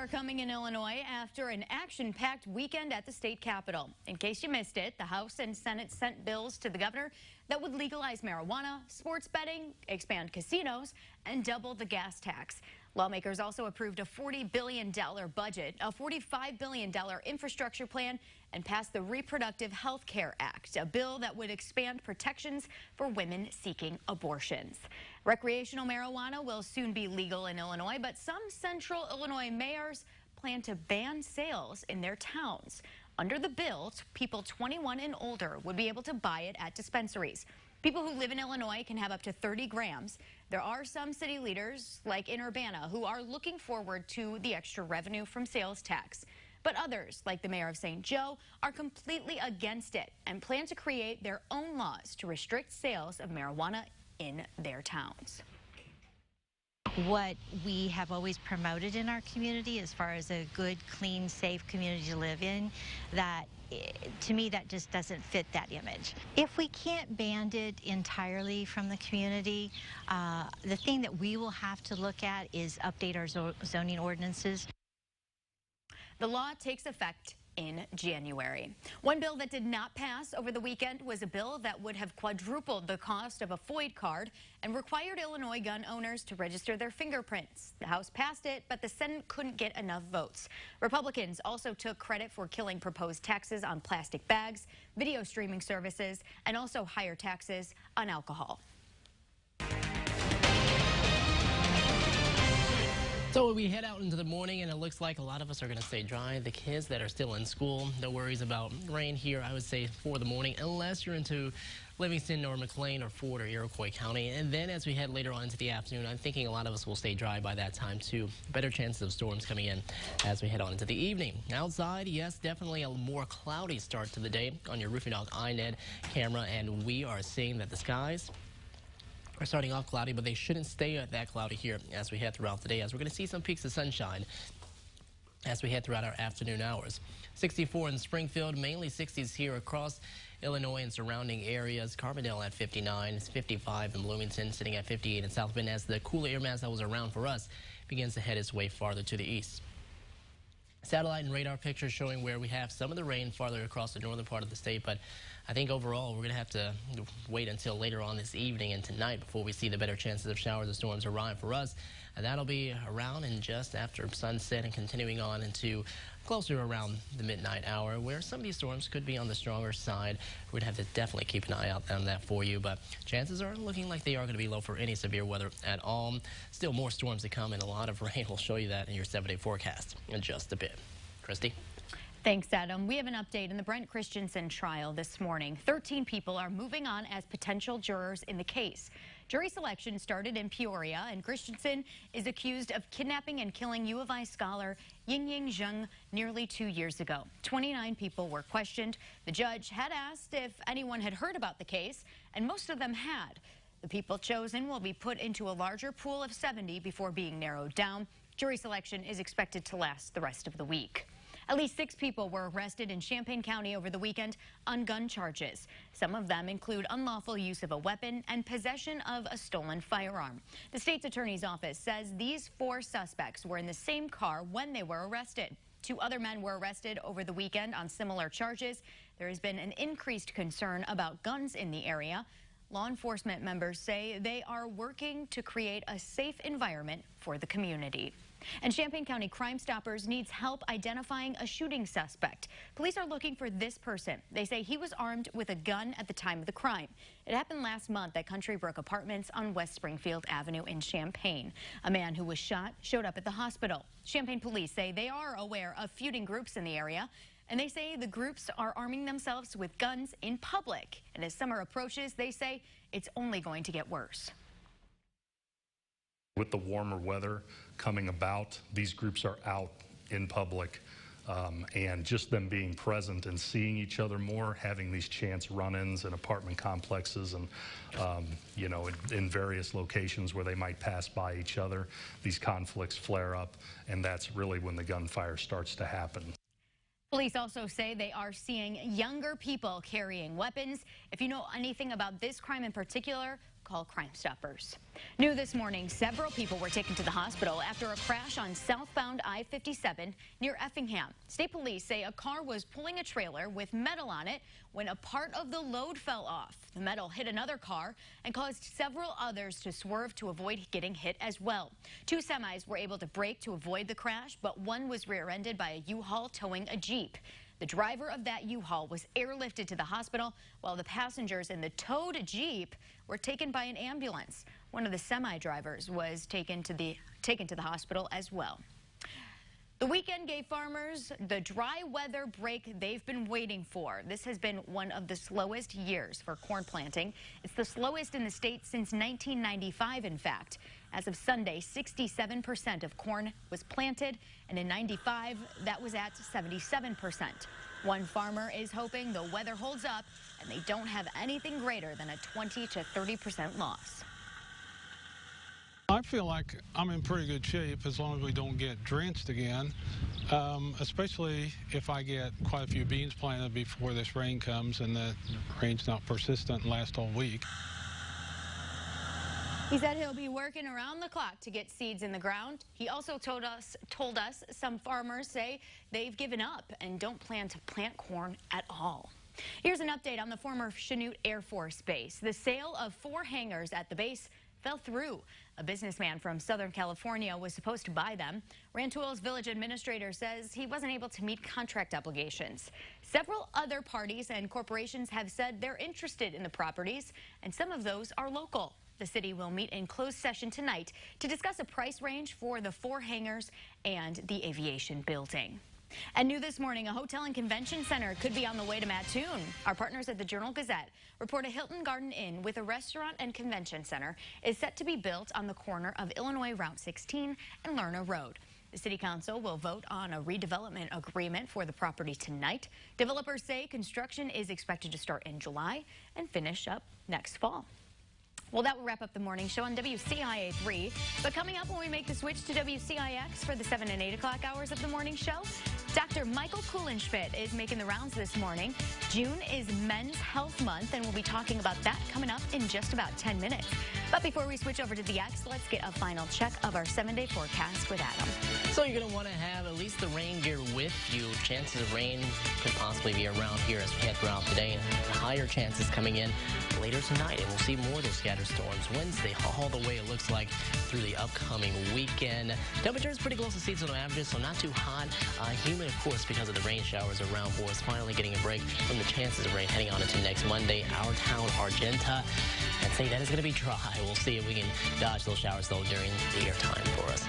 are coming in Illinois after an action-packed weekend at the state capitol. In case you missed it, the House and Senate sent bills to the governor that would legalize marijuana, sports betting, expand casinos, and double the gas tax. Lawmakers also approved a $40 billion budget, a $45 billion infrastructure plan, and passed the Reproductive Health Care Act, a bill that would expand protections for women seeking abortions. Recreational marijuana will soon be legal in Illinois, but some central Illinois mayors plan to ban sales in their towns. Under the bill, people 21 and older would be able to buy it at dispensaries. People who live in Illinois can have up to 30 grams. There are some city leaders, like in Urbana, who are looking forward to the extra revenue from sales tax. But others, like the mayor of St. Joe, are completely against it and plan to create their own laws to restrict sales of marijuana in their towns. What we have always promoted in our community as far as a good, clean, safe community to live in, that to me that just doesn't fit that image. If we can't ban it entirely from the community, the thing that we will have to look at is update our zoning ordinances. The law takes effect in January. One bill that did not pass over the weekend was a bill that would have quadrupled the cost of a FOID card and required Illinois gun owners to register their fingerprints. The House passed it, but the Senate couldn't get enough votes. Republicans also took credit for killing proposed taxes on plastic bags, video streaming services, and also higher taxes on alcohol. So we head out into the morning, and it looks like a lot of us are going to stay dry. The kids that are still in school, no worries about rain here, I would say, for the morning, unless you're into Livingston or McLean or Ford or Iroquois County. And then as we head later on into the afternoon, I'm thinking a lot of us will stay dry by that time, too. Better chances of storms coming in as we head on into the evening. Outside, yes, definitely a more cloudy start to the day on your Roofing Dog iNet camera, and we are seeing that the skies are starting off cloudy, but they shouldn't stay that cloudy here as we head throughout the day, as we're going to see some peaks of sunshine as we head throughout our afternoon hours. 64 in Springfield, mainly 60s here across Illinois and surrounding areas. Carbondale at 59, it's 55 in Bloomington, sitting at 58 in South Bend as the cooler air mass that was around for us begins to head its way farther to the east. Satellite and radar pictures showing where we have some of the rain farther across the northern part of the state, but I think overall we're going to have to wait until later on this evening and tonight before we see the better chances of showers and storms arrive for us. And that'll be around and just after sunset and continuing on into closer around the midnight hour, where some of these storms could be on the stronger side. We're going to have to definitely keep an eye out on that for you, but chances are looking like they are going to be low for any severe weather at all. Still more storms to come and a lot of rain. We'll show you that in your 7-day forecast in just a bit. Christy? Thanks, Adam. We have an update in the Brent Christensen trial this morning. 13 people are moving on as potential jurors in the case. Jury selection started in Peoria, and Christensen is accused of kidnapping and killing U of I scholar Yingying Zheng nearly 2 years ago. 29 people were questioned. The judge had asked if anyone had heard about the case, and most of them had. The people chosen will be put into a larger pool of 70 before being narrowed down. Jury selection is expected to last the rest of the week. At least 6 people were arrested in Champaign County over the weekend on gun charges. Some of them include unlawful use of a weapon and possession of a stolen firearm. The state's attorney's office says these 4 suspects were in the same car when they were arrested. 2 other men were arrested over the weekend on similar charges. There has been an increased concern about guns in the area. Law enforcement members say they are working to create a safe environment for the community. And Champaign County Crime Stoppers needs help identifying a shooting suspect. Police are looking for this person. They say he was armed with a gun at the time of the crime. It happened last month at Country Brook Apartments on West Springfield Avenue in Champaign. A man who was shot showed up at the hospital. Champaign police say they are aware of feuding groups in the area, and they say the groups are arming themselves with guns in public. And as summer approaches, they say it's only going to get worse. With the warmer weather coming about, these groups are out in public, and just them being present and seeing each other more, having these chance run-ins in apartment complexes and, you know, in various locations where they might pass by each other, these conflicts flare up, and that's really when the gunfire starts to happen. Police also say they are seeing younger people carrying weapons. If you know anything about this crime in particular, call Crime Stoppers. New this morning, several people were taken to the hospital after a crash on southbound I-57 near Effingham. State police say a car was pulling a trailer with metal on it when a part of the load fell off. The metal hit another car and caused several others to swerve to avoid getting hit as well. Two semis were able to brake to avoid the crash, but one was rear-ended by a U-Haul towing a Jeep. The driver of that U-Haul was airlifted to the hospital, while the passengers in the towed Jeep were taken by an ambulance. One of the semi-drivers was taken to the hospital as well. The weekend gave farmers the dry weather break they've been waiting for. This has been one of the slowest years for corn planting. It's the slowest in the state since 1995, in fact. As of Sunday, 67% of corn was planted, and in 95, that was at 77%. One farmer is hoping the weather holds up and they don't have anything greater than a 20 to 30% loss. I feel like I'm in pretty good shape as long as we don't get drenched again, especially if I get quite a few beans planted before this rain comes and the rain's not persistent and lasts all week. He said he'll be working around the clock to get seeds in the ground. He also told us some farmers say they've given up and don't plan to plant corn at all. Here's an update on the former Chanute Air Force Base. The sale of 4 hangars at the base fell through. A businessman from Southern California was supposed to buy them. Rantoul's village administrator says he wasn't able to meet contract obligations. Several other parties and corporations have said they're interested in the properties, and some of those are local. The city will meet in closed session tonight to discuss a price range for the 4 hangars and the aviation building. And new this morning, a hotel and convention center could be on the way to Mattoon. Our partners at the Journal-Gazette report a Hilton Garden Inn with a restaurant and convention center is set to be built on the corner of Illinois Route 16 and Lerner Road. The City Council will vote on a redevelopment agreement for the property tonight. Developers say construction is expected to start in July and finish up next fall. Well, that will wrap up the morning show on WCIA 3. But coming up when we make the switch to WCIX for the 7 and 8 o'clock hours of the morning show, Dr. Michael Kuhlenschmidt is making the rounds this morning. June is Men's Health Month, and we'll be talking about that coming up in just about 10 minutes. But before we switch over to the X, let's get a final check of our 7-day forecast with Adam. So you're going to want to have at least the rain gear with you. Chances of rain could possibly be around here as we head throughout today. Higher chances coming in later tonight, and we'll see more of those scattered storms Wednesday all the way, it looks like, through the upcoming weekend. Temperature is pretty close to seasonal averages, so not too hot. Humid, of course, because of the rain showers around for us. Finally getting a break from the chances of rain heading on into next Monday. Our town, Argenta, and say that is going to be dry. We'll see if we can dodge those showers, though, during the air time for us.